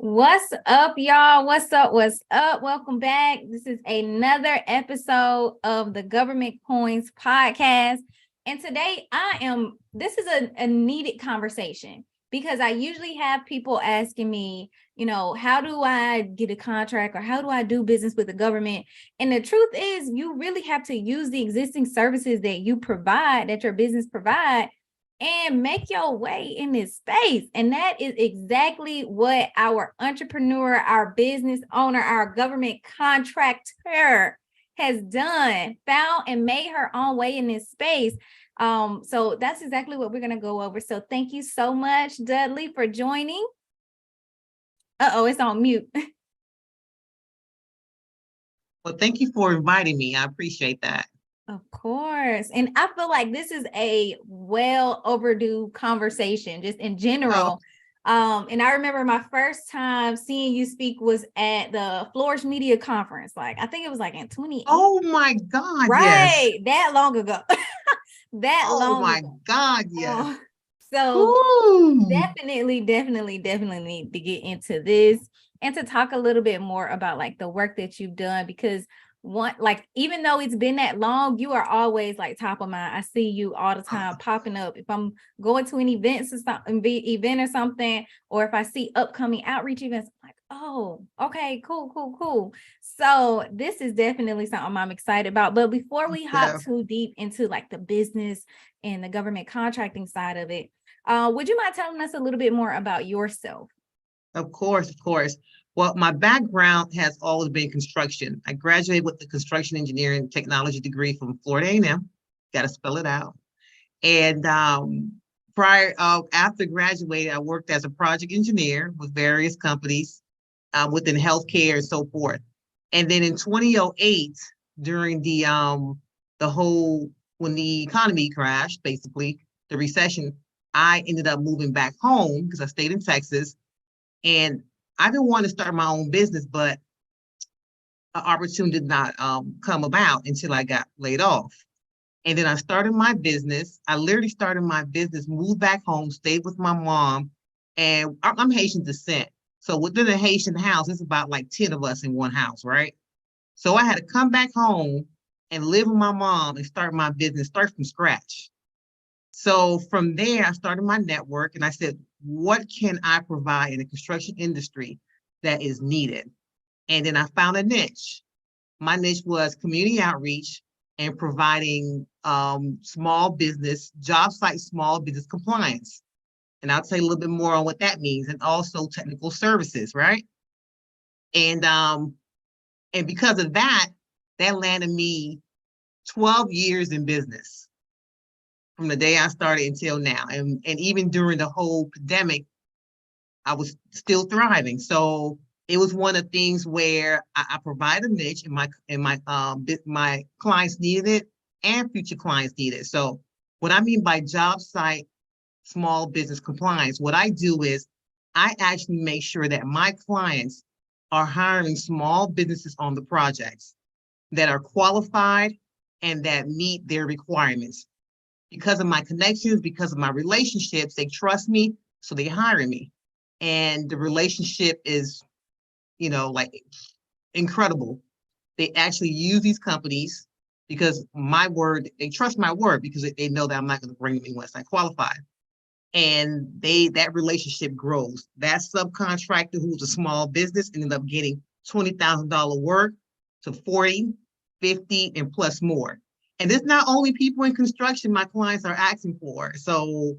What's up, y'all? What's up? What's up? Welcome back. This is another episode of the Government Coins podcast. And today this is a needed conversation because I usually have people asking me, how do I get a contract or how do I do business with the government? And the truth is, you really have to use the existing services that you provide, that your business provide, and make your way in this space. And that is exactly what our entrepreneur, our business owner, our government contractor has done, found and made her own way in this space. So that's exactly what we're going to go over. So thank you so much, Dudley, for joining. It's on mute. Well, thank you for inviting me. I appreciate that. Of course. And I feel like this is a well overdue conversation just in general. And I remember my first time seeing you speak was at the Flourish Media Conference. I think it was in 2018. Oh my God. Right. Yes. That long ago. Oh my God. Yes. So Ooh. definitely need to get into this and to talk a little bit more about the work that you've done, because even though it's been that long, you are always top of mind. I see you all the time popping up. If I'm going to an event or something, or if I see upcoming outreach events, I'm like, oh, okay, cool. So this is definitely something I'm excited about. But before we hop too deep into the business and the government contracting side of it, would you mind telling us a little bit more about yourself? Of course. Well, my background has always been construction. I graduated with the construction engineering technology degree from Florida A&M. Got to spell it out. And after graduating, I worked as a project engineer with various companies within healthcare and so forth. And then in 2008, during when the economy crashed, basically the recession, I ended up moving back home because I stayed in Texas. And I didn't want to start my own business, but an opportunity did not come about until I got laid off. And then I started my business. I literally started my business, moved back home, stayed with my mom, and I'm Haitian descent. So within a Haitian house, it's about 10 of us in one house, right? So I had to come back home and live with my mom and start my business, start from scratch. So from there, I started my network and I said, what can I provide in the construction industry that is needed? And then I found a niche. My niche was community outreach and providing small business, job site small business compliance. And I'll tell you a little bit more on what that means, and also technical services, right? And because of that landed me 12 years in business from the day I started until now. And even during the whole pandemic, I was still thriving. So it was one of the things where I provide a niche, and my clients needed it and future clients need it. So what I mean by job site small business compliance, what I do is I actually make sure that my clients are hiring small businesses on the projects that are qualified and that meet their requirements. Because of my connections, because of my relationships, they trust me, so they hire me. And the relationship is, incredible. They actually use these companies because they trust my word because they know that I'm not going to bring them in unless I qualify. And that relationship grows. That subcontractor who's a small business ended up getting $20,000 work to 40, 50, and plus more. And it's not only people in construction my clients are asking for. So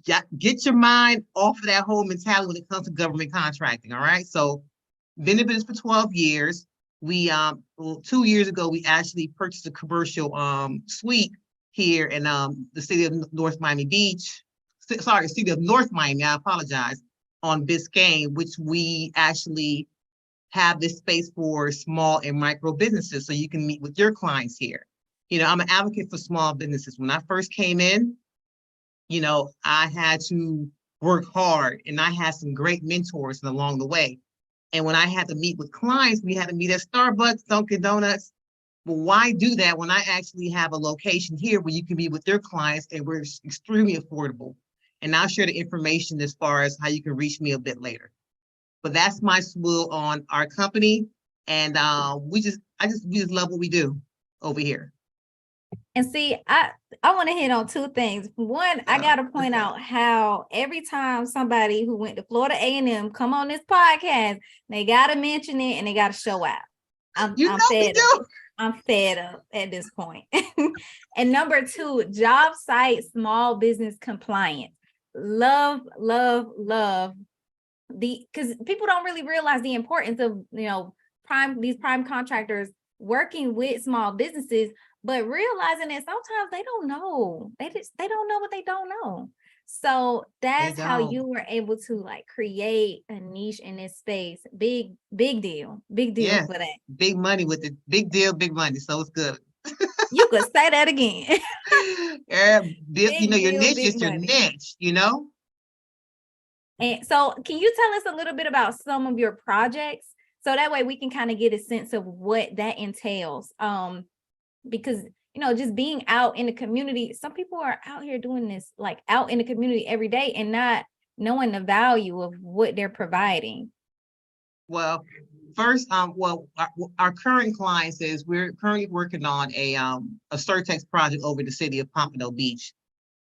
get your mind off of that whole mentality when it comes to government contracting, all right? So been in business for 12 years. We 2 years ago, we actually purchased a commercial suite here in the city of North Miami Beach. Sorry, city of North Miami, I apologize, on Biscayne, which we actually have this space for small and micro businesses so you can meet with your clients here. I'm an advocate for small businesses. When I first came in, I had to work hard, and I had some great mentors along the way. And when I had to meet with clients, we had to meet at Starbucks, Dunkin' Donuts. Well, why do that when I actually have a location here where you can be with your clients and we're extremely affordable? And I'll share the information as far as how you can reach me a bit later. But that's my spiel on our company. And we just love what we do over here. And see, I want to hit on two things. One, I got to point out how every time somebody who went to Florida A&M come on this podcast, they got to mention it and they got to show out. I'm fed up. I'm fed up at this point. And number two, job site small business compliance. Love, love, love because people don't really realize the importance of, these prime contractors working with small businesses, but realizing that sometimes they don't know. They don't know what they don't know. So that's how you were able to like create a niche in this space. Big deal for that. Big money with it. Big deal, big money. So it's good. You could say that again. Your niche is your niche, And so can you tell us a little bit about some of your projects? So that way we can kind of get a sense of what that entails. Because, just being out in the community, some people are out here doing this, like out in the community every day and not knowing the value of what they're providing. Well, first, our current clients is we're currently working on a Surtex project over the city of Pompano Beach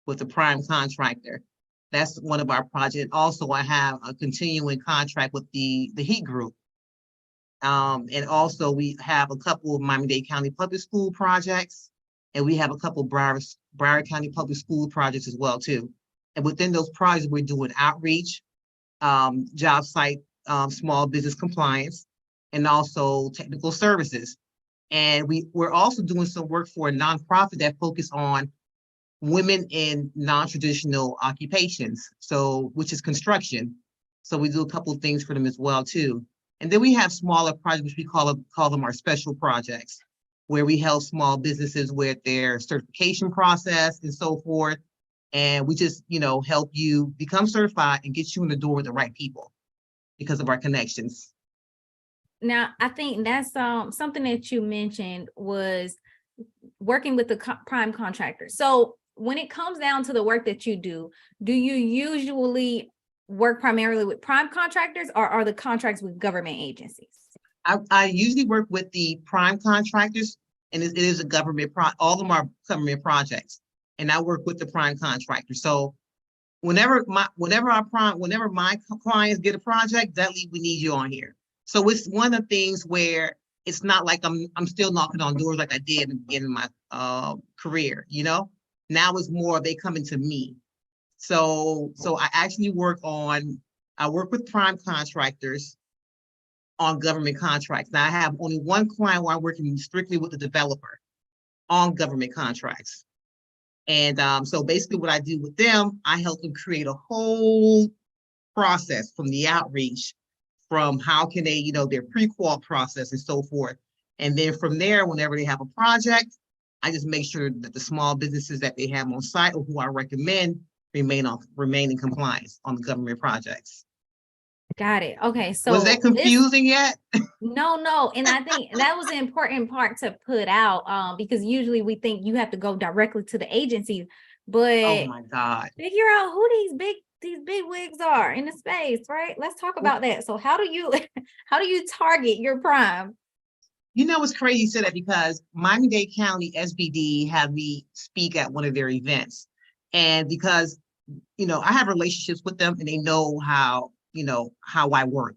with a prime contractor. That's one of our projects. Also, I have a continuing contract with the Heat Group. And also we have a couple of Miami-Dade County Public School projects, and we have a couple of Broward County Public School projects as well too. And within those projects, we're doing outreach, job site, small business compliance, and also technical services. And we're also doing some work for a nonprofit that focus on women in non-traditional occupations, which is construction. So we do a couple of things for them as well too. And then we have smaller projects, which we call them our special projects, where we help small businesses with their certification process and so forth. And we just, help you become certified and get you in the door with the right people because of our connections. Now, I think that's something that you mentioned was working with the prime contractor. So when it comes down to the work that you do you usually work primarily with prime contractors, or are the contracts with government agencies? I usually work with the prime contractors, and it is a government all of them are government projects, and I work with the prime contractor. So whenever my clients get a project, Dudly, we need you on here. So it's one of the things where it's not like I'm still knocking on doors like I did in the beginning of my career. Now it's more they coming to me. So I actually work with prime contractors on government contracts. Now I have only one client where I'm working strictly with the developer on government contracts. And so basically what I do with them, I help them create a whole process from the outreach, from how can they, their pre-qual process and so forth. And then from there, whenever they have a project, I just make sure that the small businesses that they have on site or who I recommend remain in compliance on the government projects. Got it. Okay. So was that confusing yet? No. And I think that was an important part to put out, because usually we think you have to go directly to the agencies, but oh my God, figure out who these big wigs are in the space, right? Let's talk about that. So how do you target your prime? It's crazy you said that, because Miami-Dade County SBD had me speak at one of their events. And because, I have relationships with them and they know how I work.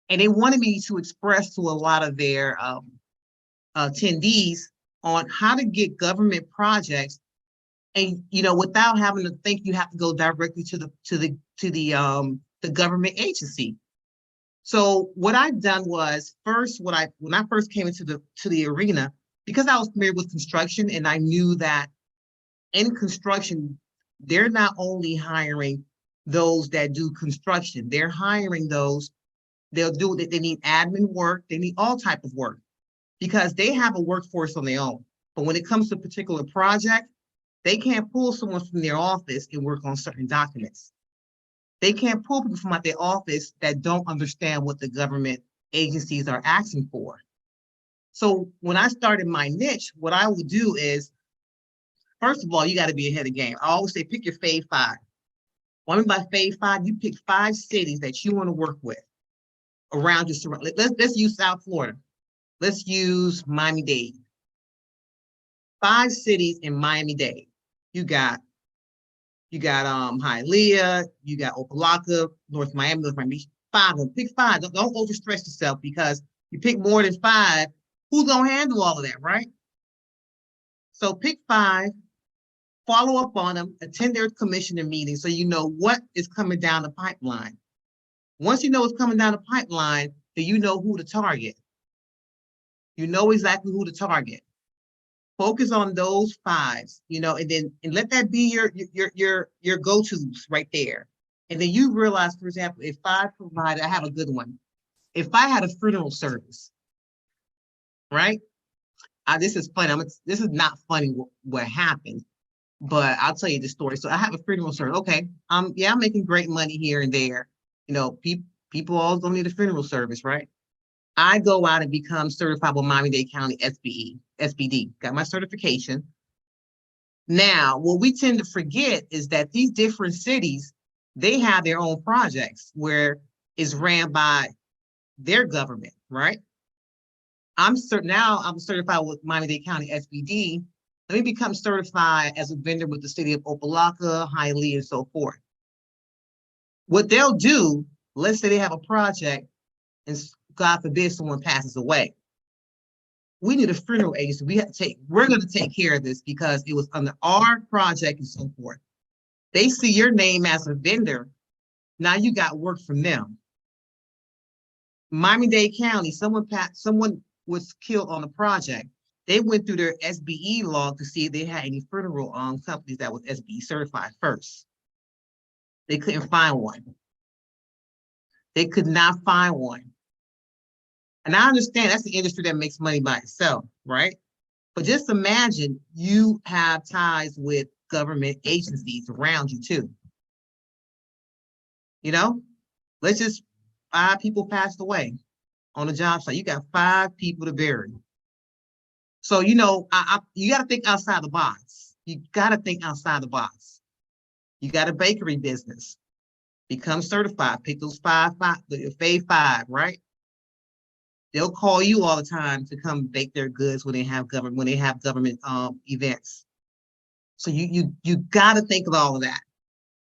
And they wanted me to express to a lot of their attendees on how to get government projects, and without having to think you have to go directly to the government agency. So what I've done was when I first came into the arena, because I was familiar with construction and I knew that in construction, they're not only hiring those that do construction, they're hiring those, they need admin work, they need all type of work, because they have a workforce on their own. But when it comes to a particular project, they can't pull someone from their office and work on certain documents. They can't pull people from out their office that don't understand what the government agencies are asking for. So when I started my niche, what I would do is, first of all, you got to be ahead of the game. I always say, pick your fave 5. What I mean by fave 5, you pick 5 cities that you want to work with. around your surroundings. Let's use South Florida. Let's use Miami-Dade. 5 cities in Miami-Dade. You got Hialeah, you got Opa-locka, North Miami Beach. 5 of them. Pick 5. Don't overstress yourself, because you pick more than 5, who's gonna handle all of that, right? So pick 5, follow up on them, attend their commissioner meetings so you know what is coming down the pipeline. Once you know what's coming down the pipeline, then you know who to target. You know exactly who to target. Focus on those 5s, and let that be your go-tos right there. And then you realize, for example, if I have a good one. If I had a funeral service, right? This is funny. This is not funny what happened, but I'll tell you the story. So I have a funeral service. Okay, I'm making great money here and there. People always gonna need a funeral service, right? I go out and become certified with Miami-Dade County SBD. Got my certification. Now, what we tend to forget is that these different cities, they have their own projects where it's ran by their government, right? I'm certified with Miami-Dade County SBD. Let me become certified as a vendor with the city of Opa-locka, Hialeah, and so forth. What they'll do, let's say they have a project and God forbid someone passes away. We need a funeral agency. We're going to take care of this because it was under our project and so forth. They see your name as a vendor. Now you got work from them. Miami-Dade County, someone was killed on the project. They went through their SBE log to see if they had any funeral companies that was SBE certified first. They couldn't find one. They could not find one. And I understand that's the industry that makes money by itself, right? But just imagine you have ties with government agencies around you too. Let's just 5 people passed away on a job site. You got 5 people to bury. So, you got to think outside the box. You got to think outside the box. You got a bakery business. Become certified. Pick those 5, the fave 5, right? They'll call you all the time to come bake their goods when they have government events. So you got to think of all of that.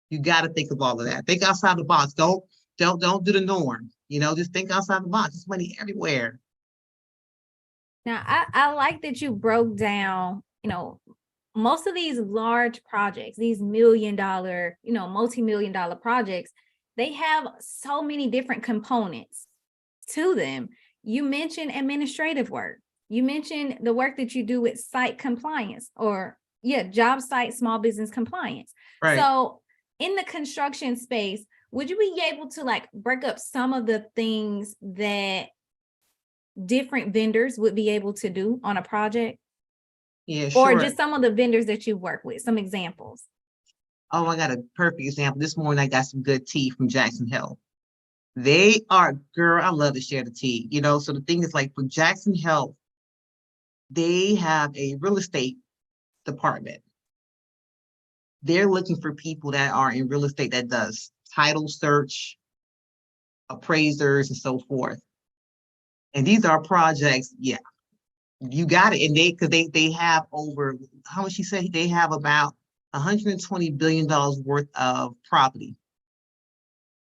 You got to think of all of that. Think outside the box. Don't do the norm. Just think outside the box. There's money everywhere. Now, I like that you broke down, most of these large projects, these $1 million, multi-million-dollar projects, they have so many different components to them. You mentioned administrative work. You mentioned the work that you do with site compliance job site, small business compliance. Right. So in the construction space, would you be able to break up some of the things that different vendors would be able to do on a project? Yeah, sure. Or just some of the vendors that you work with, some examples. Oh, I got a perfect example. This morning I got some good tea from Jackson Health. I love to share the tea, so the thing is for Jackson Health, they have a real estate department. They're looking for people that are in real estate that does title search, appraisers, and so forth. And these are projects, yeah, you got it. And because they have over, how much she said, they have about $120 billion worth of property.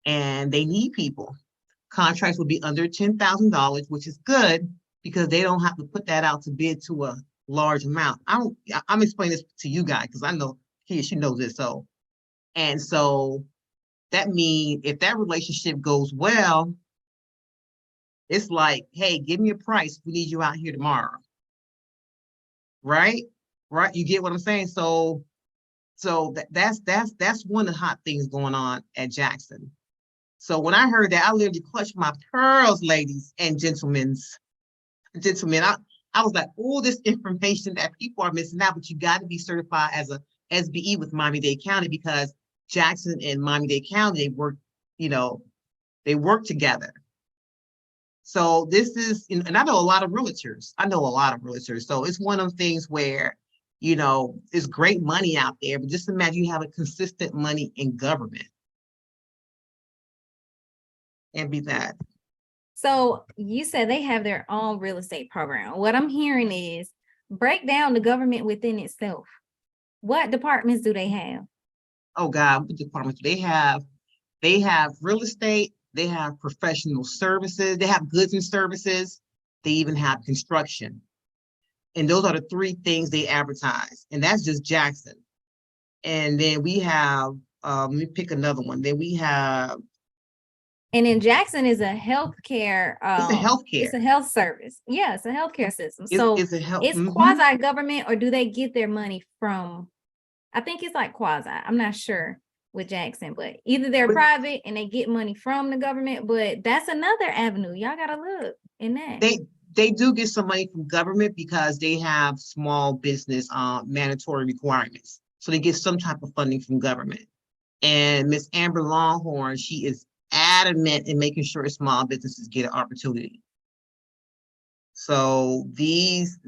And they need people. Contracts will be under $10,000, which is good because they don't have to put that out to bid to a large amount. I'm explaining this to you guys because I know she knows this. So that means if that relationship goes well, it's like, hey, give me a price. We need you out here tomorrow. Right? You get what I'm saying? So that's one of the hot things going on at Jackson. So when I heard that, I literally clutched my pearls, ladies and gentlemen. I was like, all this information that people are missing out, but you got to be certified as a SBE with Miami-Dade County because Jackson and Miami-Dade County, they work together. So this is, and I know a lot of realtors. So it's one of those things where, there's great money out there, but just imagine you have a consistent money in government. And be that. So you said they have their own real estate program. What I'm hearing is break down the government within itself. What departments do they have? Oh God, what departments? They have real estate, they have professional services, they have goods and services, they even have construction. And those are the three things they advertise. And that's just Jackson. And then we have, let me pick another one. Then we have, And in Jackson is a healthcare, it's a it's healthcare. a health service. Yeah, it's a healthcare system. So It's a health. it's quasi-government, or do they get their money from, I think it's like quasi. I'm not sure with Jackson, but either they're private and they get money from the government, but that's another avenue. Y'all gotta look in that. They do get some money from government because they have small business mandatory requirements. So they get some type of funding from government. And Miss Amber Longhorn, she is adamant in making sure small businesses get an opportunity. So these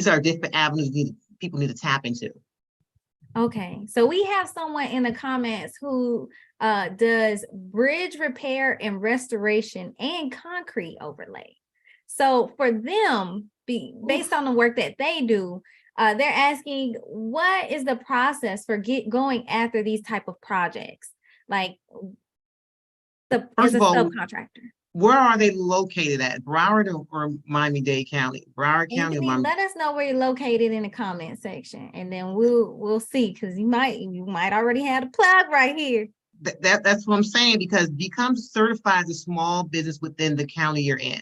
are different avenues people need to tap into. Okay, so we have someone in the comments who does bridge repair and restoration and concrete overlay. So for them, based on the work that they do, they're asking, what is the process for going after these type of projects? Like as a subcontractor. Where are they located at? Broward or Miami-Dade County? Broward County. Let us know where you're located in the comment section, and then we'll see, because you might already have a plug right here. That's what I'm saying, because become certified as a small business within the county you're in.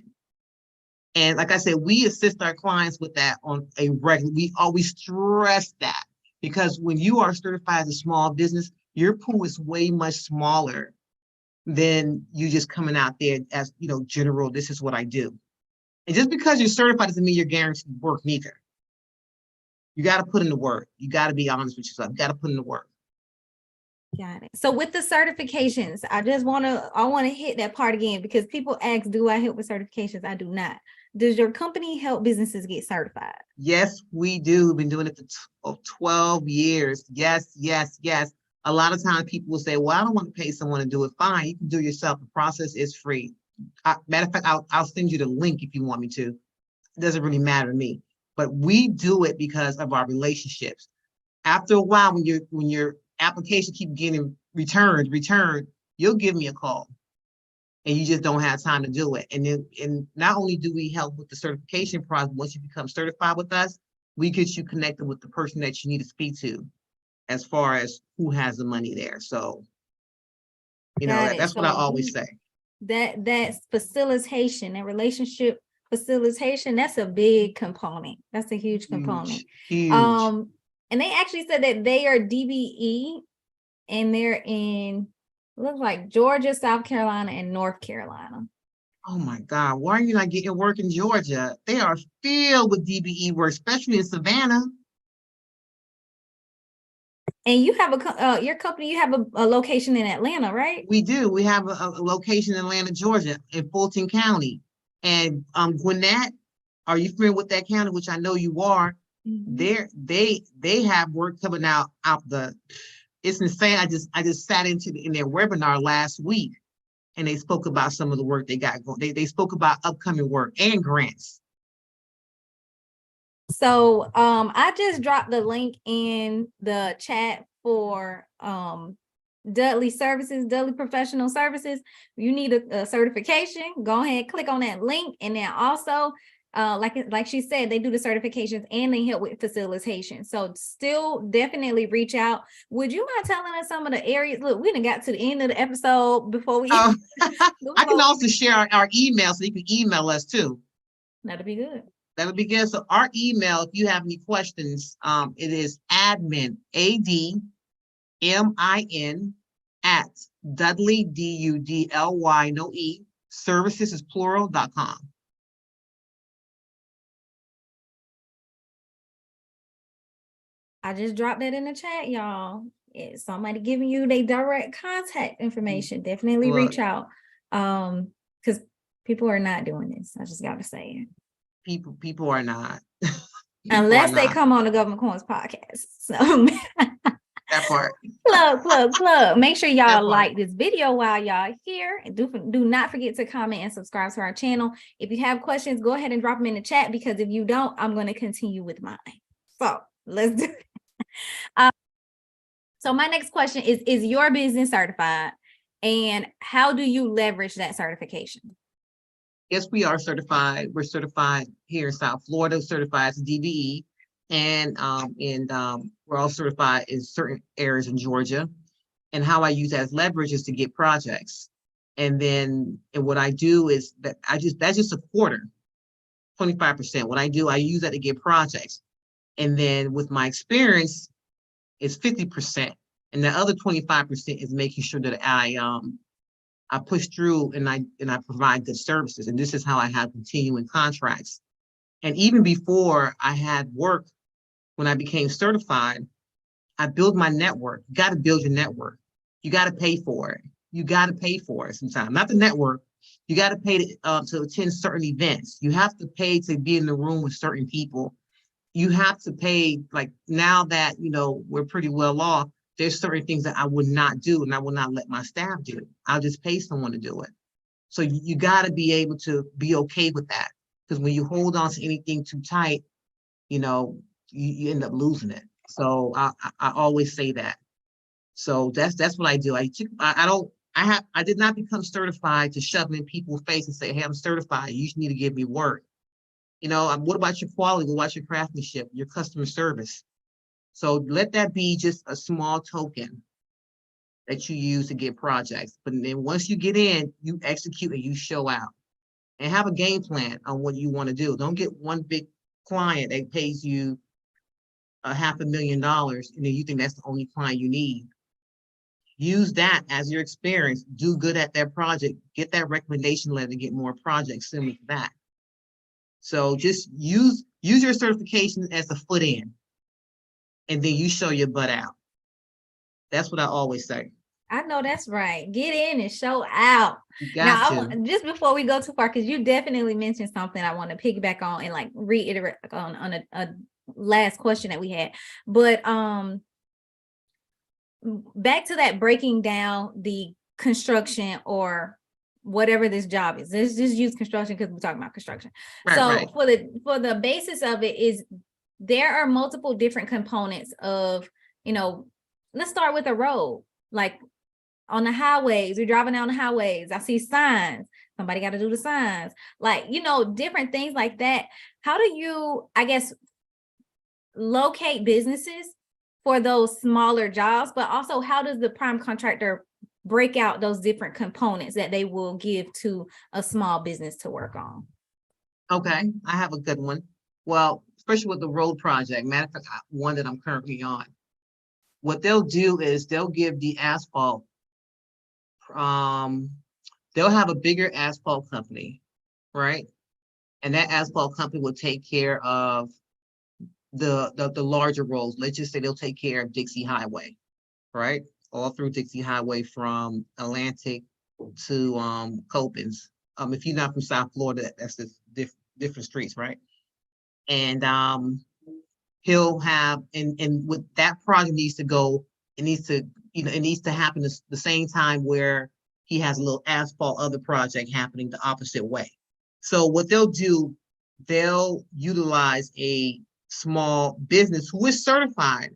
And like I said, we assist our clients with that on a regular. We always stress that, because when you are certified as a small business, your pool is way much smaller than you just coming out there as, general, this is what I do. And just because you're certified doesn't mean you're guaranteed work neither. You got to put in the work. You got to be honest with yourself. You got to put in the work. Got it. So with the certifications, I want to hit that part again, because people ask, do I help with certifications? I do not. Does your company help businesses get certified? Yes, we do. We've been doing it for 12 years. Yes. A lot of times people will say, well, I don't want to pay someone to do it. Fine, you can do it yourself. The process is free. Matter of fact, I'll send you the link if you want me to. It doesn't really matter to me. But we do it because of our relationships. After a while, when your application keeps getting returned, you'll give me a call. And you just don't have time to do it. And not only do we help with the certification process, once you become certified with us, we get you connected with the person that you need to speak to, as far as who has the money there. So, that's what I always say. That facilitation and relationship facilitation, that's a big component. That's a huge component. Huge. And they actually said that they are DBE, and they're in, looks like Georgia, South Carolina, and North Carolina. Oh my God, why are you not getting work in Georgia? They are filled with DBE work, especially in Savannah. And you have your company, you have a location in Atlanta, right? We do. We have a location in Atlanta, Georgia, in Fulton County. And Gwinnett, are you familiar with that county? Which I know you are. Mm-hmm. They have work coming out it's insane. I just sat in their webinar last week, and they spoke about some of the work they got going. They spoke about upcoming work and grants. So I just dropped the link in the chat for Dudly Services, Dudly Professional Services. You need a certification, go ahead, click on that link. And then also, like she said, they do the certifications and they help with facilitation. So still definitely reach out. Would you mind telling us some of the areas? Look, we done got to the end of the episode before we I can also share our email, so you can email us too. That'd be good. That'll be good. So our email, if you have any questions, it is admin, ADMIN, at Dudly, DUDLY, no E, services is plural.com. I just dropped that in the chat, y'all. It's somebody giving you their direct contact information. Definitely reach out. Because people are not doing this. I just gotta say it. People are not. Unless they come on the Government Coins podcast. So That part. Plug. Make sure y'all That part. like this video while y'all here. And do not forget to comment and subscribe to our channel. If you have questions, go ahead and drop them in the chat, because if you don't, I'm going to continue with mine. So let's do it. So my next question is your business certified? And how do you leverage that certification? Yes, we are certified. We're certified here in South Florida, certified as DBE, and we're all certified in certain areas in Georgia. And how I use that as leverage is to get projects. And what I do is that that's just a quarter, 25%. What I do, I use that to get projects. And then with my experience, it's 50%. And the other 25% is making sure that I push through and I provide good services. And this is how I have continuing contracts. And even before I had work, when I became certified, I built my network. You got to build your network. You got to pay for it. You got to pay for it sometimes. Not the network. You got to pay to attend certain events. You have to pay to be in the room with certain people. You have to pay, like now that, we're pretty well off, there's certain things that I would not do and I will not let my staff do. I'll just pay someone to do it. So you got to be able to be okay with that. Because when you hold on to anything too tight, you end up losing it. So I always say that. So that's what I do. I did not become certified to shove in people's face and say, hey, I'm certified. You need to give me work. What about your quality? What about your craftsmanship, your customer service? So let that be just a small token that you use to get projects. But then once you get in, you execute and you show out. And have a game plan on what you want to do. Don't get one big client that pays you $500,000 and then you think that's the only client you need. Use that as your experience. Do good at that project. Get that recommendation letter to get more projects similar to that. So just use your certification as a foot in, and then you show your butt out. That's what I always say. I know that's right. Get in and show out. Now, just before we go too far, because you definitely mentioned something I want to piggyback on and like reiterate on a last question that we had. But back to that, breaking down the construction or whatever this job is. Let's just use construction because we're talking about construction. Right. For the basis of it is there are multiple different components of, let's start with a road. Like on the highways, we're driving down the highways. I see signs. Somebody got to do the signs. Like, different things like that. How do you, I guess, locate businesses for those smaller jobs, but also how does the prime contractor break out those different components that they will give to a small business to work on? Okay, I have a good one. Well, especially with the road project, matter of fact, one that I'm currently on, what they'll do is they'll give the asphalt, they'll have a bigger asphalt company, right? And that asphalt company will take care of the larger roads. Let's just say they'll take care of Dixie Highway, right? All through Dixie Highway from Atlantic to Copans. If you're not from South Florida, that's just different streets, right? And he'll have, and with that project needs to go, it needs to happen the same time where he has a little asphalt other project happening the opposite way. So what they'll do, they'll utilize a small business who is certified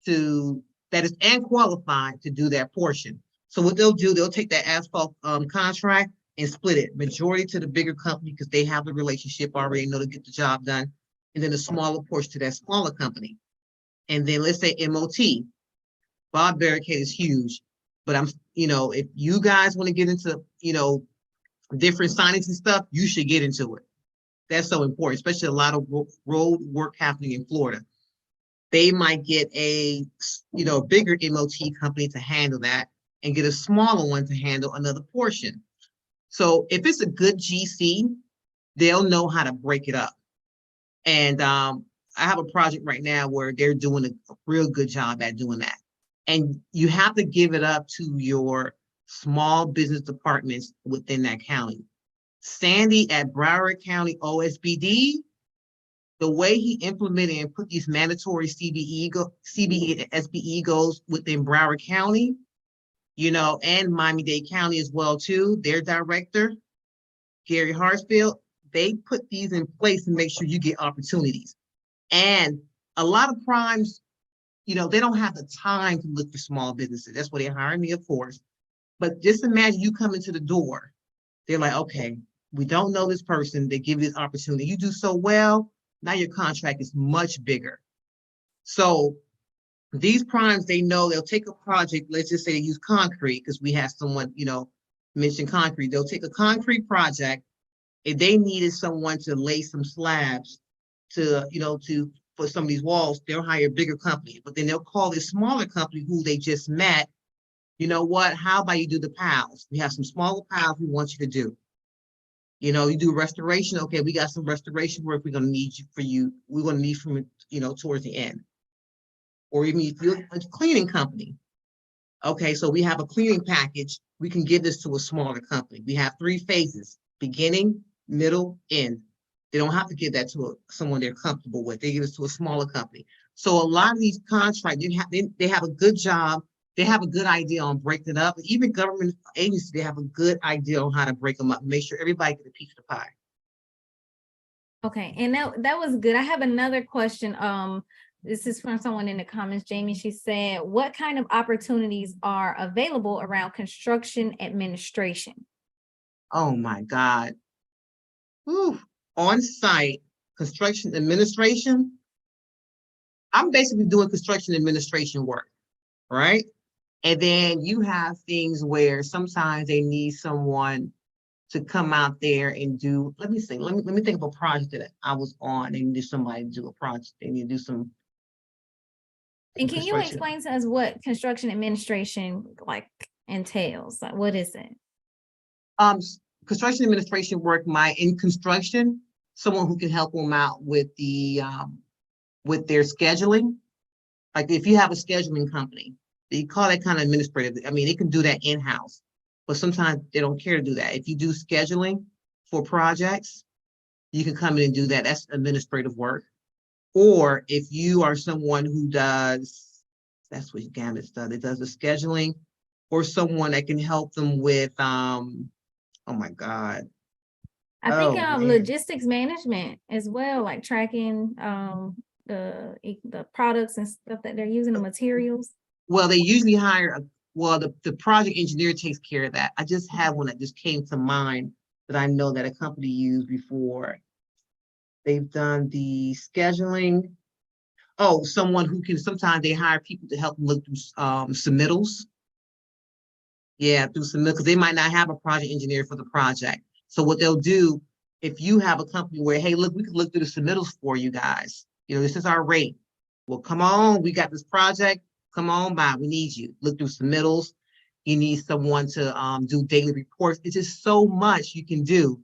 and qualified to do that portion. So what they'll do, they'll take that asphalt contract and split it, majority to the bigger company because they have the relationship already, know to get the job done, and then a smaller portion to that smaller company. And then let's say MOT, Bob Barricade is huge, but if you guys want to get into, different signage and stuff, you should get into it. That's so important, especially a lot of road work happening in Florida. They might get a bigger MOT company to handle that and get a smaller one to handle another portion. So if it's a good GC, they'll know how to break it up. And I have a project right now where they're doing a real good job at doing that. And you have to give it up to your small business departments within that county. Sandy at Broward County OSBD, the way he implemented and put these mandatory CBE and SBE goals within Broward County, and Miami-Dade County as well too, their director, Gary Hartsfield, they put these in place to make sure you get opportunities. And a lot of primes, they don't have the time to look for small businesses. That's why they hire me, of course. But just imagine you come into the door. They're like, okay, we don't know this person. They give you this opportunity. You do so well. Now your contract is much bigger. So these primes, they know they'll take a project. Let's just say they use concrete because we have someone, mention concrete. They'll take a concrete project. If they needed someone to lay some slabs for some of these walls, they'll hire a bigger company. But then they'll call this smaller company who they just met. You know what? How about you do the piles? We have some smaller piles we want you to do. You do restoration. Okay, we got some restoration work we're going to need we're going to need from, towards the end. Or even if you're a cleaning company. Okay, so we have a cleaning package. We can give this to a smaller company. We have 3 phases: beginning, middle, end. They don't have to give that to someone they're comfortable with. They give it to a smaller company. So a lot of these contracts, they have a good job. They have a good idea on breaking it up. Even government agencies, they have a good idea on how to break them up, make sure everybody gets a piece of the pie. Okay, and that was good. I have another question. This is from someone in the comments, Jamie. She said, what kind of opportunities are available around construction administration? Oh my God. Whew. On-site construction administration. I'm basically doing construction administration work, right? And then you have things where sometimes they need someone to come out there and do, let me think of a project that I was on. They need somebody to do a project. They need to do some. And can you explain to us what construction administration entails? Like, what is it? Construction administration work, in construction, someone who can help them out with with their scheduling. Like if you have a scheduling company, you call that kind of administrative. I mean, they can do that in-house, but sometimes they don't care to do that. If you do scheduling for projects, you can come in and do that. That's administrative work. Or if you are someone who does, that's what Gamut does. It does the scheduling, or someone that can help them with, oh my God. I think logistics management as well, like tracking the products and stuff that they're using, the materials. Well, they usually hire, the project engineer takes care of that. I just have one that just came to mind that I know that a company used before. They've done the scheduling. Oh, someone who can, sometimes they hire people to help them look through submittals. Yeah, through submittals, because they might not have a project engineer for the project. So what they'll do, if you have a company where, hey, look, we can look through the submittals for you guys. This is our rate. Well, come on, we got this project. Come on by, we need you. Look through submittals. You need someone to do daily reports. It's just so much you can do.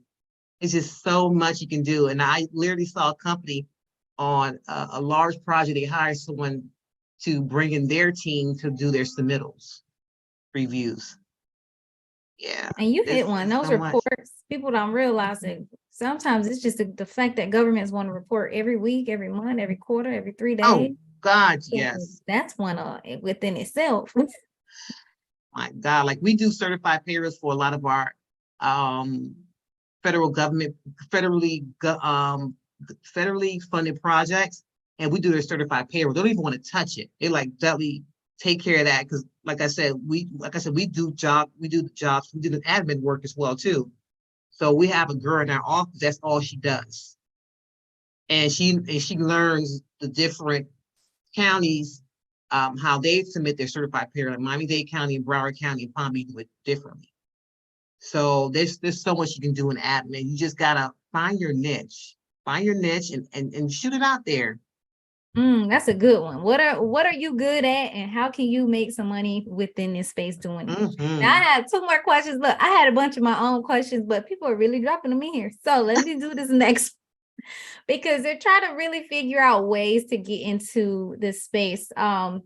It's just so much you can do. And I literally saw a company on a large project. They hired someone to bring in their team to do their submittals, reviews. Yeah. And you hit one. Those reports, people don't realize it. Sometimes it's just the fact that governments want to report every week, every month, every quarter, every 3 days. Oh God, yes. That's one within itself. My God, like we do certified payrolls for a lot of our federal government, federally funded projects, and we do their certified payroll. They don't even want to touch it. They like Dudly, take care of that, because like I said, we do the jobs, we do the admin work as well too. So we have a girl in our office, that's all she does. And she learns the different counties, how they submit their certified payroll. Like Miami-Dade County and Broward County and Palm Beach do it differently. So there's so much you can do in admin. You just gotta find your niche and shoot it out there. That's a good one. What are you good at, and how can you make some money within this space doing it? Now I have 2 more questions. Look, I had a bunch of my own questions, but people are really dropping them in here. So let me do this next, because they're trying to really figure out ways to get into this space. And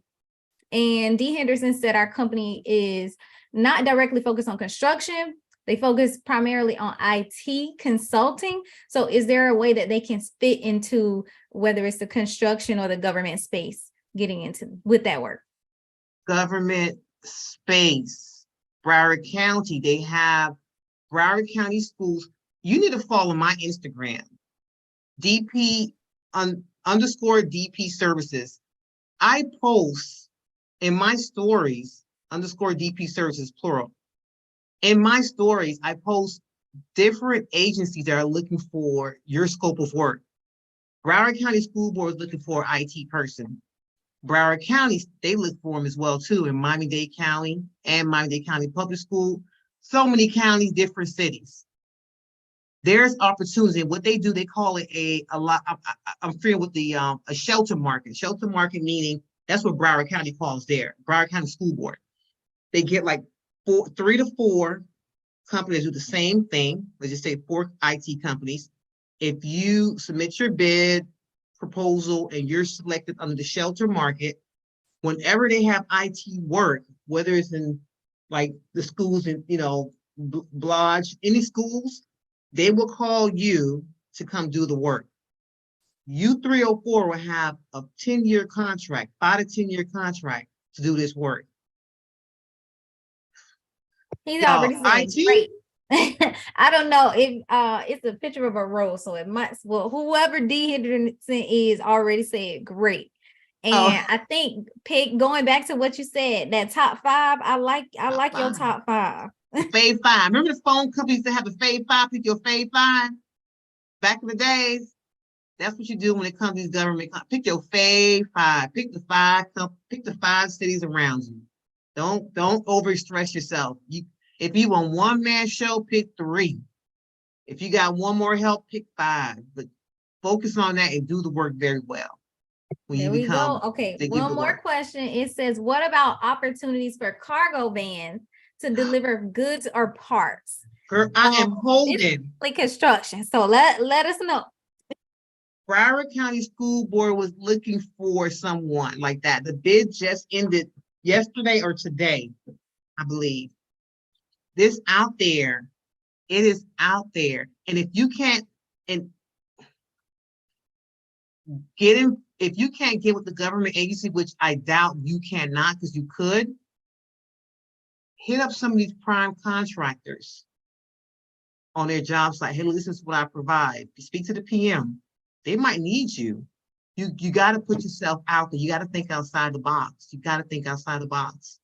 D. Henderson said our company is not directly focused on construction. they focus primarily on IT consulting. So is there a way that they can fit into whether it's the construction or the government space getting into with that work? Government space, Broward County, they have Broward County schools. You need to follow my Instagram, DP underscore DP services. I post in my stories, underscore DP services, plural. In my stories, I post different agencies that are looking for your scope of work. Broward County School Board is looking for an IT person. Broward County, they look for them as well too, in Miami-Dade County and Miami-Dade County Public School. So many counties, different cities. There's opportunity. What they do, they call it a lot. I'm familiar with the a shelter market. Shelter market meaning that's what Broward County calls there. Broward County School Board. They get like 3 to 4 companies do the same thing. Let's just say 4 IT companies. If you submit your bid proposal and you're selected under the shelter market, whenever they have IT work, whether it's in like the schools in, Blodge, any schools, they will call you to come do the work. You 304 will have a 10-year contract, 5 to 10-year contract to do this work. He's already saying great. I don't know if it's a picture of a rose, so it might, well, whoever D Henderson is already said great. And I think going back to what you said, that top 5, I like your top 5. Fave 5. Remember the phone companies that have the Fave 5, pick your Fave 5? Back in the days, that's what you do when it comes to these government. Pick your Fave 5. Pick the 5 cities around you. Don't overstress yourself. If you want one-man show, pick 3. If you got one more help, pick 5. But focus on that and do the work very well. There we go. Okay, one more question. It says, what about opportunities for cargo vans to deliver goods or parts? Girl, I am holding. Like construction. So let us know. Broward County School Board was looking for someone like that. The bid just ended yesterday or today, I believe. This out there, it is out there. And if you can't if you can't get with the government agency, which I doubt you cannot, because you could, hit up some of these prime contractors on their job site. Hey, this is what I provide. Speak to the PM. They might need you. You got to put yourself out there. You got to think outside the box. You got to think outside the box.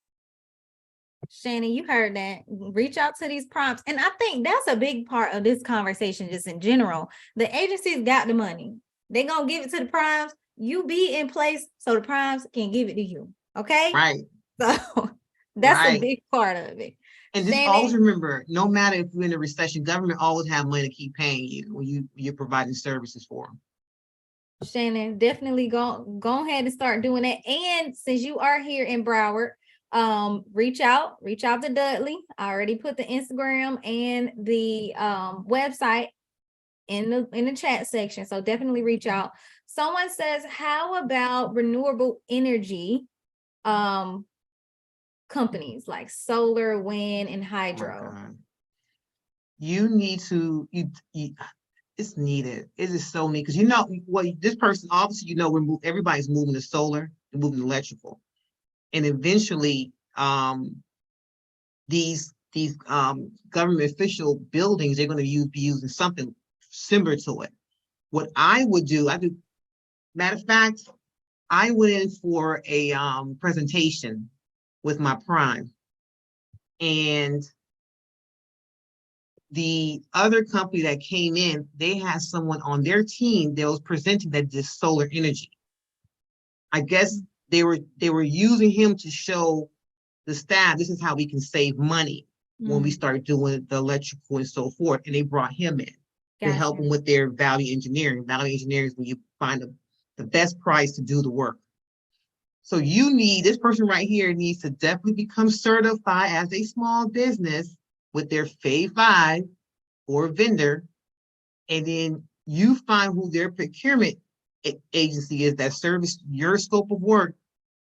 Shannon, you heard that. Reach out to these prompts. And I think that's a big part of this conversation, just in general. The agencies got the money. They're going to give it to the primes. You be in place so the primes can give it to you. Okay? Right. So that's a big part of it. And just always remember, no matter if you're in a recession, government always have money to keep paying you when you're providing services for them. Shannon, definitely go ahead and start doing that. And since you are here in Broward, reach out to Dudley. I already put the Instagram and the website in the chat section, so definitely reach out. Someone says, how about renewable energy companies like solar, wind, and hydro? You need to it's needed. It is so needed because this person obviously everybody's moving to solar and moving to electrical. And eventually, these government official buildings, they're going to be using something similar to it. What I would do, matter of fact, I went in for a presentation with my prime, and the other company that came in, they had someone on their team that was presenting that did solar energy. I guess they were using him to show the staff, this is how we can save money when we start doing the electrical and so forth. And they brought him in to help them with their value engineering. Value engineering is when you find the best price to do the work. So this person right here needs to definitely become certified as a small business with their Fave 5 or vendor. And then you find who their procurement agency is that service your scope of work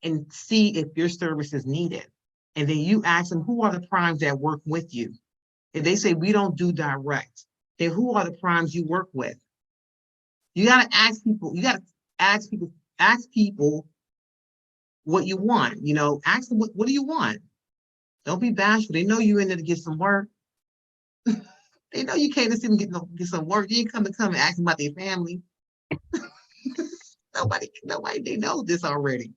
and see if your service is needed. And then you ask them, who are the primes that work with you? If they say we don't do direct, then who are the primes you work with? You got to ask people. You got to ask people what you want. Ask them what do you want. Don't be bashful. They know you in there to get some work. They know you came to see them get some work. You didn't come and ask them about their family. Nobody, they know this already.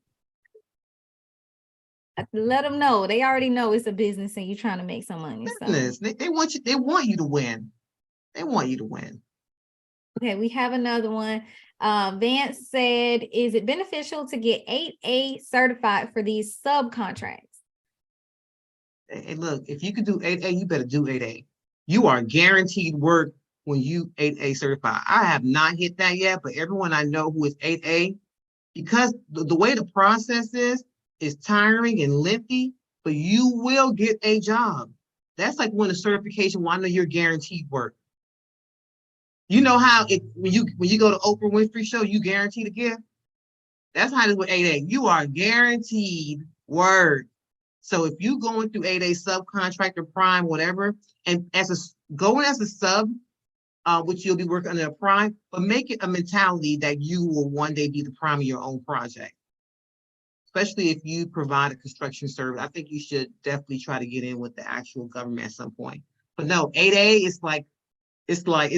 Let them know. They already know it's a business and you're trying to make some money. Business. So. They want you. They want you to win. They want you to win. Okay, we have another one. Vance said, "Is it beneficial to get 8A certified for these subcontracts?" Hey, look, if you could do 8A, you better do 8A. You are guaranteed work when you 8A certified. I have not hit that yet, but everyone I know who is 8A, because the way the process is tiring and lengthy, but you will get a job. That's like when a certification, well, I know you're guaranteed work. You know how when you go to Oprah Winfrey show, you guarantee to get? That's how it is with 8A. You are guaranteed work. So if you going through 8A subcontractor, prime, whatever, and going as a sub, which you'll be working under a prime, but make it a mentality that you will one day be the prime of your own project. Especially if you provide a construction service. I think you should definitely try to get in with the actual government at some point. But no, 8A is like, it's like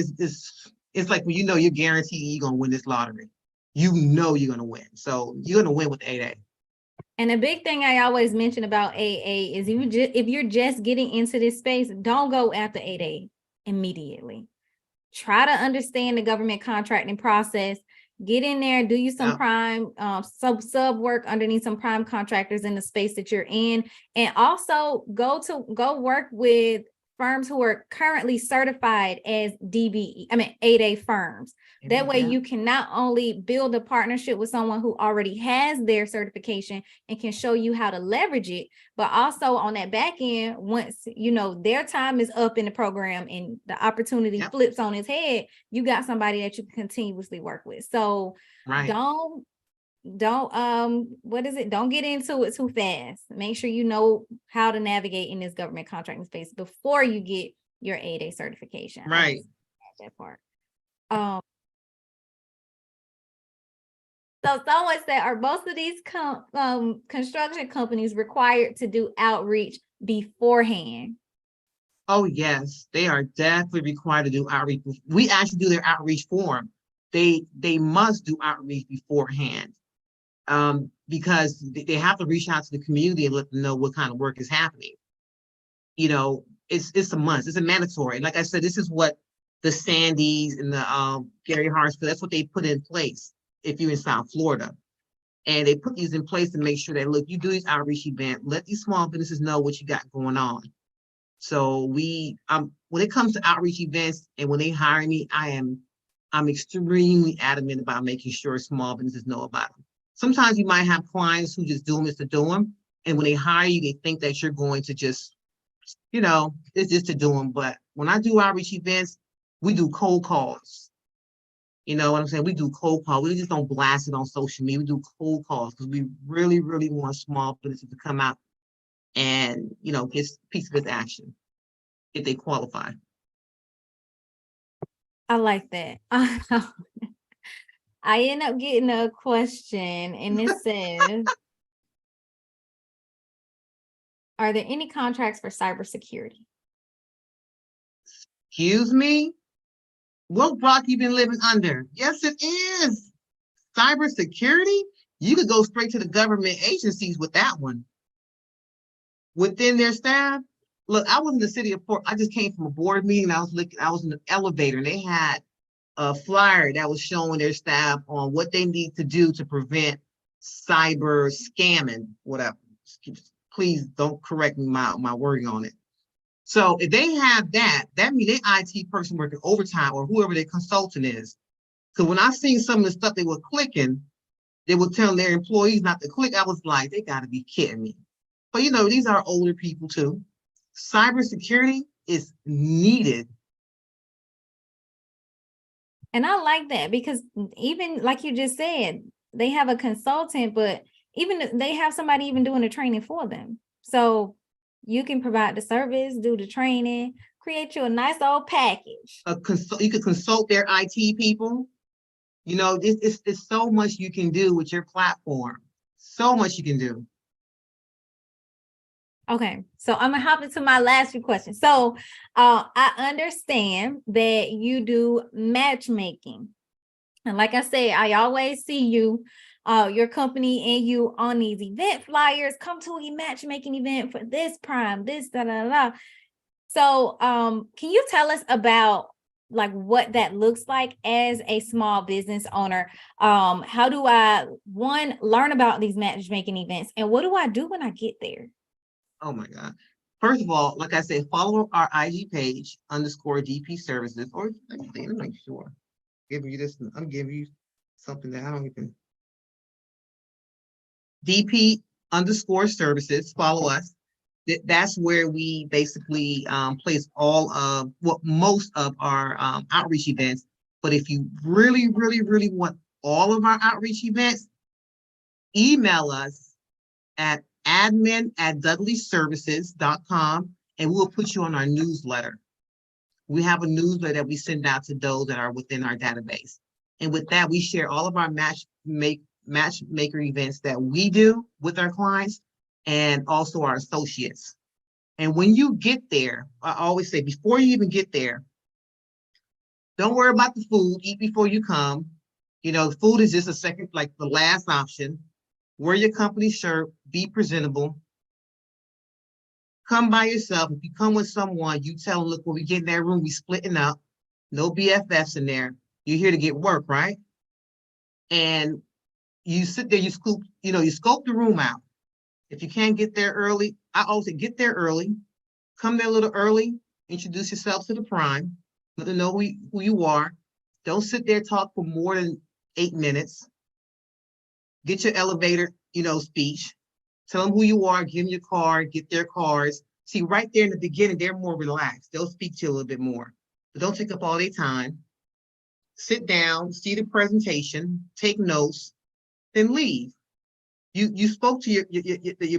when you know you're guaranteed you're gonna win this lottery. You know you're gonna win. So you're gonna win with 8A. And a big thing I always mention about 8A is if you're just getting into this space, don't go after 8A immediately. Try to understand the government contracting process. Get in there, do you some prime sub work underneath some prime contractors in the space that you're in, and also go work with firms who are currently certified as 8A firms. That way you can not only build a partnership with someone who already has their certification and can show you how to leverage it, but also on that back end, once their time is up in the program and the opportunity flips on its head, you got somebody that you can continuously work with. So don't don't get into it too fast. Make sure you know how to navigate in this government contracting space before you get your 8A certification. Right. That part. So someone said, are most of these construction companies required to do outreach beforehand? Oh, yes, they are definitely required to do outreach. We actually do their outreach for them. They must do outreach beforehand. Because they have to reach out to the community and let them know what kind of work is happening. It's a must. It's a mandatory. Like I said, this is what the Sandys and the Gary Hartsfield, that's what they put in place if you're in South Florida. And they put these in place to make sure that, look, you do these outreach events, let these small businesses know what you got going on. So when it comes to outreach events and when they hire me, I'm extremely adamant about making sure small businesses know about them. Sometimes you might have clients who just do them just to do them. And when they hire you, they think that you're going to just, it's just to do them. But when I do outreach events, we do cold calls. You know what I'm saying? We do cold calls. We just don't blast it on social media. We do cold calls because we really, really want small businesses to come out and, get a piece of this action if they qualify. I like that. I end up getting a question and it says, are there any contracts for cybersecurity? Excuse me? What rock you been living under? Yes, it is. Cybersecurity? You could go straight to the government agencies with that one. Within their staff. Look, I was in the city of Fort. I just came from a board meeting. I was in the elevator and they had a flyer that was showing their staff on what they need to do to prevent cyber scamming, whatever. Please don't correct me my wording on it. So if they have that means their IT person working overtime or whoever their consultant is. Because when I seen some of the stuff they were clicking, they were telling their employees not to click. I was like, they got to be kidding me. But these are older people too. Cybersecurity is needed. And I like that because even like you just said, they have a consultant, but even they have somebody even doing the training for them. So you can provide the service, do the training, create you a nice old package. You could consult their IT people. You know, it's so much you can do with your platform. So much you can do. Okay, so I'm gonna hop into my last few questions. So I understand that you do matchmaking. And like I said, I always see you, your company and you on these event flyers, come to a matchmaking event for this prime, this, da, da, da. So can you tell us about like what that looks like as a small business owner? How do I, one, learn about these matchmaking events, and what do I do when I get there? Oh my God. First of all, like I said, follow our IG page _DP services, or let me make sure. Giving you this, I'm giving you something that I don't even. DP _services, follow us. That's where we basically place all of most of our outreach events. But if you really, really, really want all of our outreach events, email us at admin@dudleyservices.com, and we'll put you on our newsletter. We have a newsletter that we send out to those that are within our database. And with that, we share all of our matchmaker events that we do with our clients and also our associates. And when you get there, I always say, before you even get there, don't worry about the food, eat before you come. You know, food is just a second, like the last option. Wear your company shirt, be presentable. Come by yourself. If you come with someone, you tell them, look, when we get in that room, we splitting up. No BFFs in there. You're here to get work, right? And you sit there, you scope the room out. If you can't get there early, I always say get there early. Come there a little early. Introduce yourself to the prime. Let them know who you are. Don't sit there talk for more than 8 minutes. Get your elevator, speech. Tell them who you are, give them your card, get their cards. See, right there in the beginning, they're more relaxed. They'll speak to you a little bit more, but don't take up all their time. Sit down, see the presentation, take notes, then leave. You spoke to your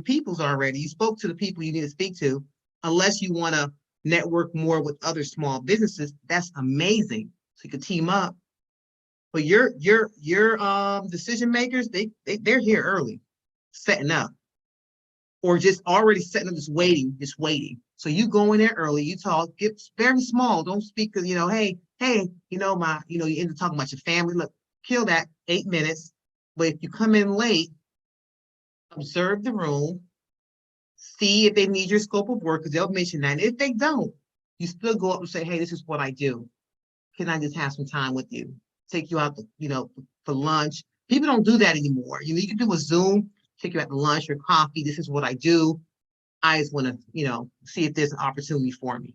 peoples already. You spoke to the people you need to speak to. Unless you want to network more with other small businesses, that's amazing. So you could team up. But your decision makers, they're here early, setting up. Or just already setting up, just waiting. So you go in there early, you talk, get very small. Don't speak because, hey, you end up talking about your family. Look, kill that 8 minutes. But if you come in late, observe the room, see if they need your scope of work, because they'll mention that. And if they don't, you still go up and say, hey, this is what I do. Can I just have some time with you? Take you out, for lunch. People don't do that anymore. You can do a Zoom, take you out to lunch or coffee. This is what I do. I just want to, see if there's an opportunity for me.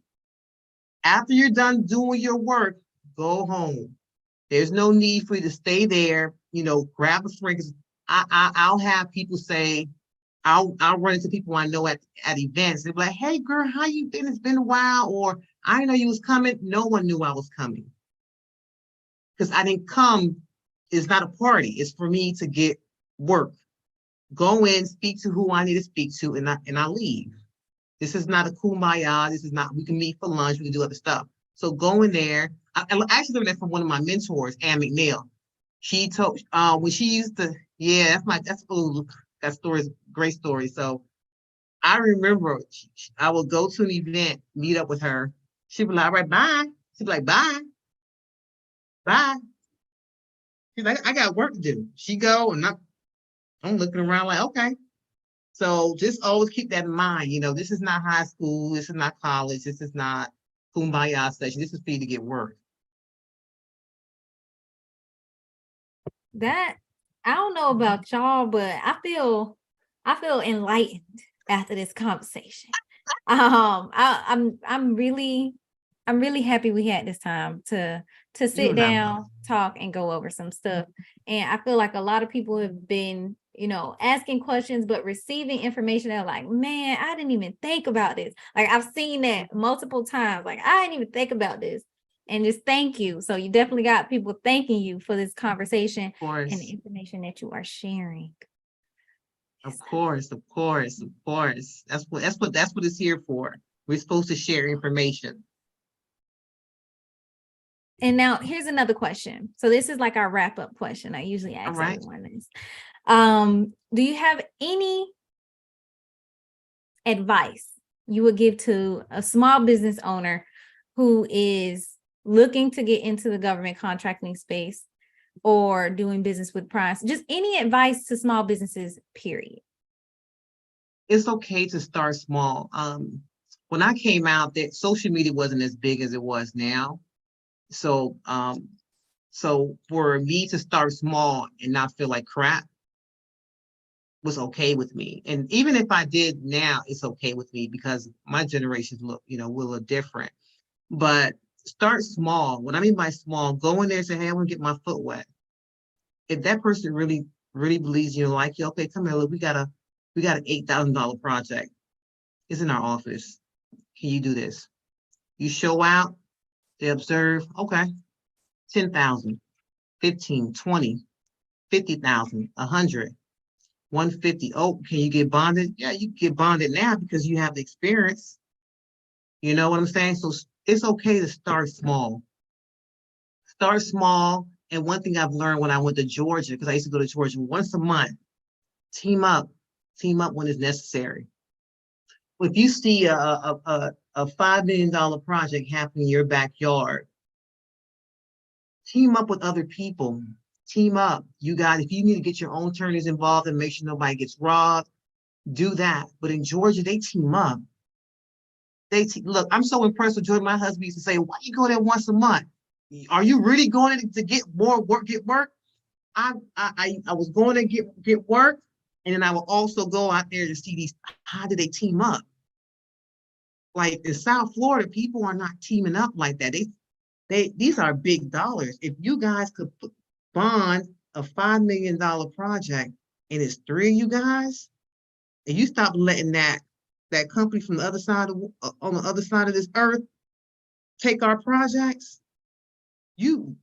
After you're done doing your work, go home. There's no need for you to stay there, grab a friend. I'll have people say, I'll run into people I know at events. They'll be like, hey girl, how you been? It's been a while. Or I didn't know you was coming. No one knew I was coming. Because I didn't come, it's not a party. It's for me to get work. Go in, speak to who I need to speak to, and I leave. This is not a kumbaya. This is not, we can meet for lunch, we can do other stuff. So go in there. I actually learned that from one of my mentors, Ann McNeil. She told, when she used to, that story is a great story. So I remember I would go to an event, meet up with her. She'd be like, all right, bye. She'd be like, bye. Bye. She's like, I got work to do. She go, and I'm looking around like, okay. So just always keep that in mind. This is not high school. This is not college. This is not kumbaya session. This is for you to get work. That, I don't know about y'all, but I feel enlightened after this conversation. I'm really happy we had this time to sit down, talk, and go over some stuff. And I feel like a lot of people have been, asking questions, but receiving information. They're like, man, I didn't even think about this. Like, I've seen that multiple times. Like, I didn't even think about this. And just thank you. So you definitely got people thanking you for this conversation and the information that you are sharing. Of course. That's what it's here for. We're supposed to share information. And now here's another question. So this is like our wrap-up question. I usually ask everyone this. Do you have any advice you would give to a small business owner who is looking to get into the government contracting space or doing business with primes? Just any advice to small businesses, period. It's okay to start small. When I came out, that social media wasn't as big as it was now. So for me to start small and not feel like crap was okay with me. And even if I did now, it's okay with me because my generations will look different. But start small. What I mean by small, go in there and say, hey, I want to get my foot wet. If that person really, really believes you, like you, okay, come here, look, we got an $8,000 project. It's in our office. Can you do this? You show out, they observe, okay, 10,000, 15, 20, 50,000, 100, 150. Oh, can you get bonded? Yeah, you can get bonded now because you have the experience. You know what I'm saying? So it's okay to start small. Start small. And one thing I've learned when I went to Georgia, because I used to go to Georgia once a month, team up when it's necessary. If you see a $5 million project happening in your backyard, team up with other people. Team up. You guys, if you need to get your own attorneys involved and make sure nobody gets robbed, do that. But in Georgia, they team up. Look, I'm so impressed with Georgia. My husband used to say, why you go there once a month? Are you really going to get more work, get work? I was going to get work, and then I will also go out there to see these, how do they team up? Like in South Florida, people are not teaming up like that. These are big dollars. If you guys could bond a $5 million project and it's 3 of you guys, and you stop letting that company from the other side on the other side of this earth take our projects, you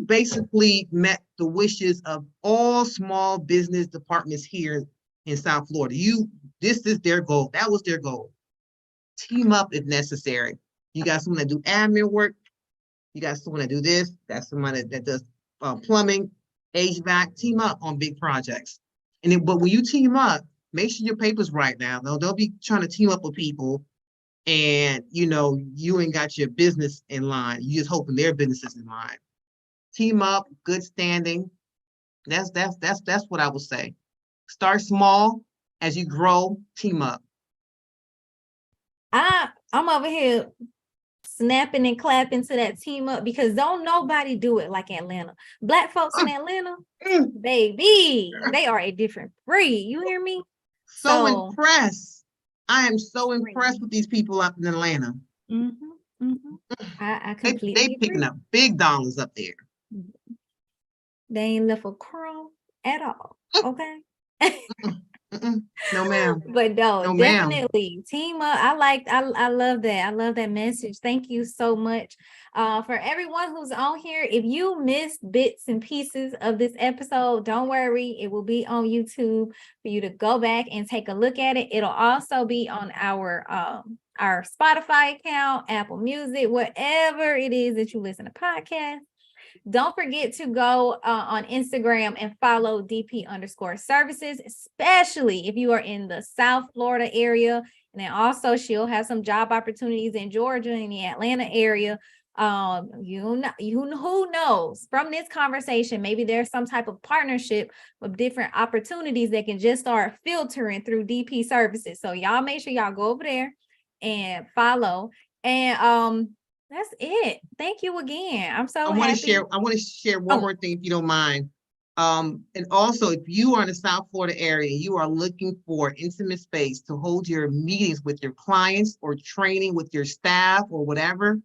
basically met the wishes of all small business departments here in South Florida. This is their goal. That was their goal. Team up if necessary. You got someone that do admin work. You got someone that do this. That's someone that does plumbing, HVAC. Team up on big projects. But when you team up, make sure your paper's right now. They'll be trying to team up with people, and you ain't got your business in line. You just hoping their business is in line. Team up, good standing. That's what I would say. Start small. As you grow, team up. I'm over here snapping and clapping to that team up because don't nobody do it like Atlanta. Black folks in Atlanta, baby, they are a different breed. You hear me? So impressed. I am so impressed with these people up in Atlanta. I completely they picking up big dollars up there. They ain't left a crumb at all. Okay. No, ma'am. But no, definitely team up. I love that. I love that message. Thank you so much. For everyone who's on here, if you missed bits and pieces of this episode, don't worry. It will be on YouTube for you to go back and take a look at it. It'll also be on our Spotify account, Apple Music, whatever it is that you listen to podcasts. Don't forget to go on Instagram and follow DP_services, especially if you are in the South Florida area. And then also she'll have some job opportunities in Georgia and the Atlanta area. Who knows, from this conversation, maybe there's some type of partnership with different opportunities that can just start filtering through DP services. So y'all make sure y'all go over there and follow. And that's it. Thank you again. I'm so happy. I want to share one more thing, if you don't mind. And also, if you are in the South Florida area, you are looking for intimate space to hold your meetings with your clients or training with your staff or whatever,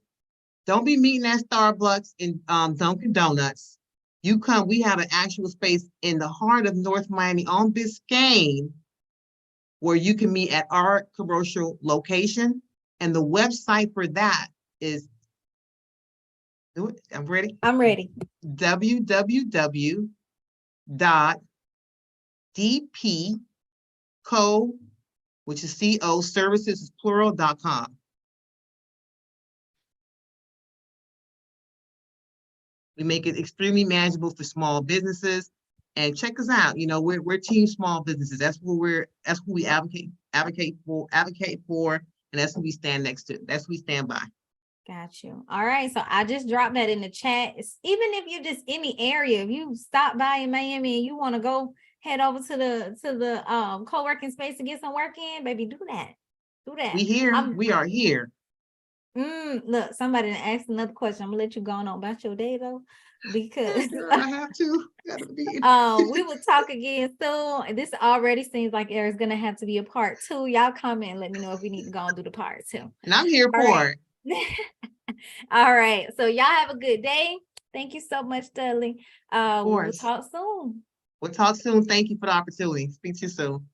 don't be meeting at Starbucks and Dunkin' Donuts. You come, we have an actual space in the heart of North Miami on Biscayne where you can meet at our commercial location. And the website for that is, I'm ready. www.dpco, which is CO, services is plural.com. We make it extremely manageable for small businesses. And check us out. You know, we're team small businesses. That's who we advocate for, and that's who we stand next to. That's who we stand by. Got you. All right. So I just dropped that in the chat. Even if you're just in the area, if you stop by in Miami and you want to go head over to the co-working space to get some work in, baby, do that. Do that. We are here. Look, somebody asked another question. I'm gonna let you go on about your day though, because I have to. We will talk again soon. This already seems like there's gonna have to be a part 2. Y'all comment and let me know if we need to go and do the part 2. And I'm here for it. All right. So y'all have a good day. Thank you so much, Dudley. We'll talk soon. We'll talk soon. Thank you for the opportunity. Speak to you soon.